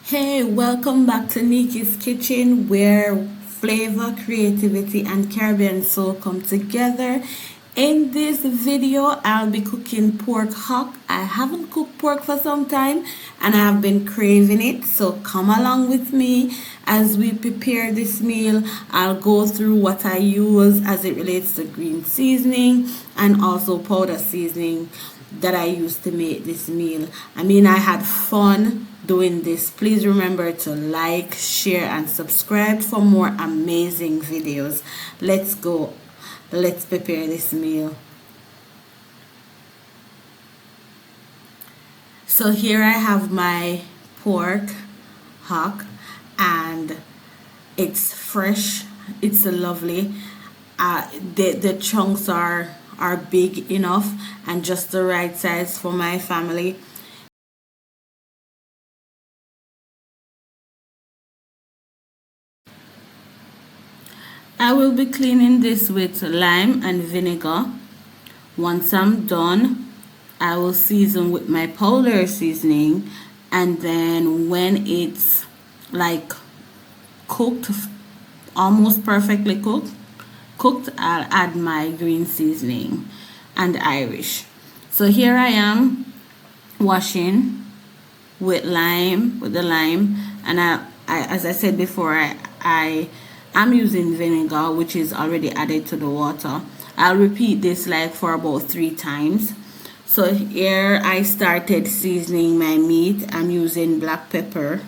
Hey, welcome back to Niki's Kitchen, where flavor, creativity, and Caribbean soul come together. In this video, I'll be cooking pork hock. I haven't cooked pork for some time and I have been craving it, so come along with me as we prepare this meal. I'll go through what I use as it relates to green seasoning and also powder seasoning that I used to make this meal. I had fun doing this. Please remember to like, share, and subscribe for more amazing videos. Let's go. Let's prepare this meal. So here I have my pork hock and it's fresh. It's lovely. The chunks are big enough and just the right size for my family. I will be cleaning this with lime and vinegar. Once I'm done, I will season with my powder seasoning, and then when it's like cooked, almost perfectly cooked, I'll add my green seasoning and Irish. So here I am washing with the lime, and I as I said before, I'm using vinegar, which is already added to the water. I'll repeat this like for about 3 times. So here I started seasoning my meat. I'm using black pepper,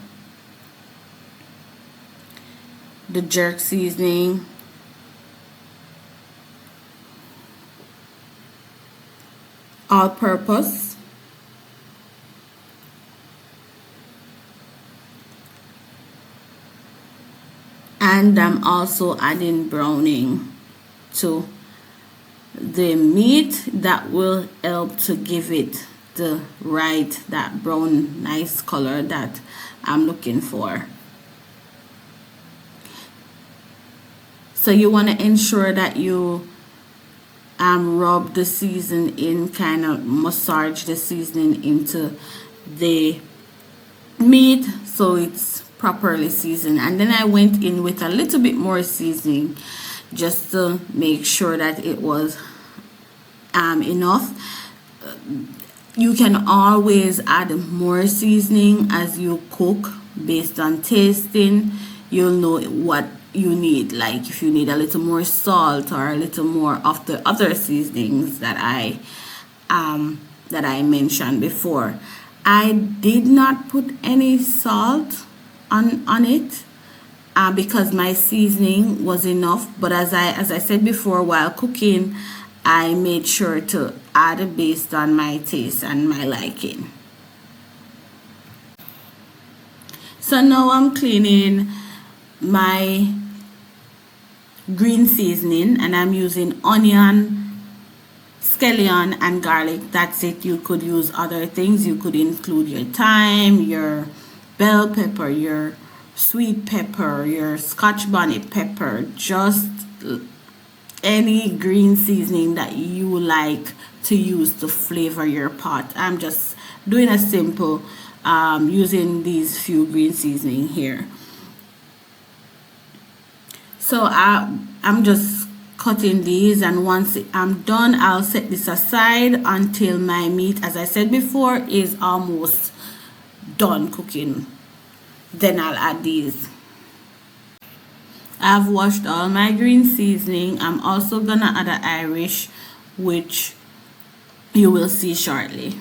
the jerk seasoning, all-purpose, and I'm also adding browning to the meat. That will help to give it that brown nice color that I'm looking for. So you want to ensure that you rub the season in, kind of massage the seasoning into the meat so it's properly seasoned. And then I went in with a little bit more seasoning just to make sure that it was enough. You can always add more seasoning as you cook based on tasting. You'll know what you need, like if you need a little more salt or a little more of the other seasonings that I mentioned before. I did not put any salt on it because my seasoning was enough, but as I said before, while cooking I made sure to add based on my taste and my liking. So now I'm cleaning my green seasoning and I'm using onion, scallion, and garlic. That's it. You could use other things. You could include your thyme, your bell pepper, your sweet pepper, your Scotch bonnet pepper, just any green seasoning that you like to use to flavor your pot. I'm just doing a simple using these few green seasoning here. So I'm just cutting these, and once I'm done, I'll set this aside until my meat, as I said before, is almost done cooking. Then I'll add these. I've washed all my green seasoning. I'm also gonna add an Irish, which you will see shortly.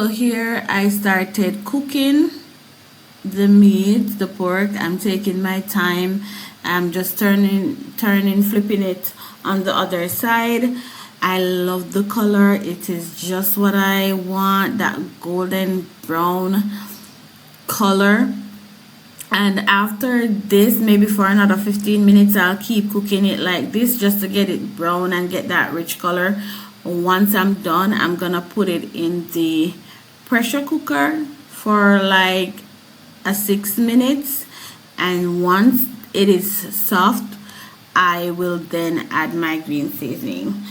So here I started cooking the meat, the pork. I'm taking my time. I'm just turning, flipping it on the other side. I love the color. It is just what I want, that golden brown color. And after this, maybe for another 15 minutes, I'll keep cooking it like this just to get it brown and get that rich color. Once I'm done, I'm gonna put it in the pressure cooker for like 6 minutes, and once it is soft, I will then add my green seasoning.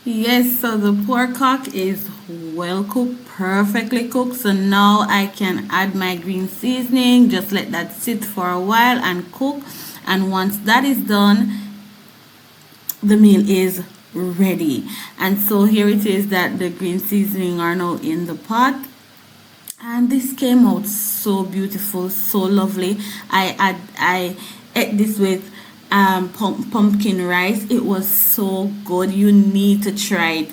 Yes, so the pork hock is well cooked, perfectly cooked. So now I can add my green seasoning, just let that sit for a while and cook. And once that is done, the meal is ready. And so here it is that the green seasoning are now in the pot, and this came out so beautiful, so lovely. I ate this with pumpkin rice. It was so good. You need to try it.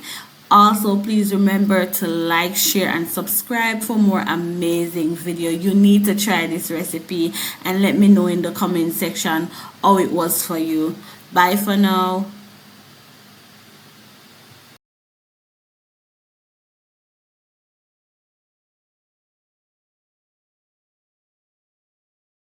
Also, please remember to like, share, and subscribe for more amazing video. You need to try this recipe and let me know in the comment section how it was for you. Bye for now.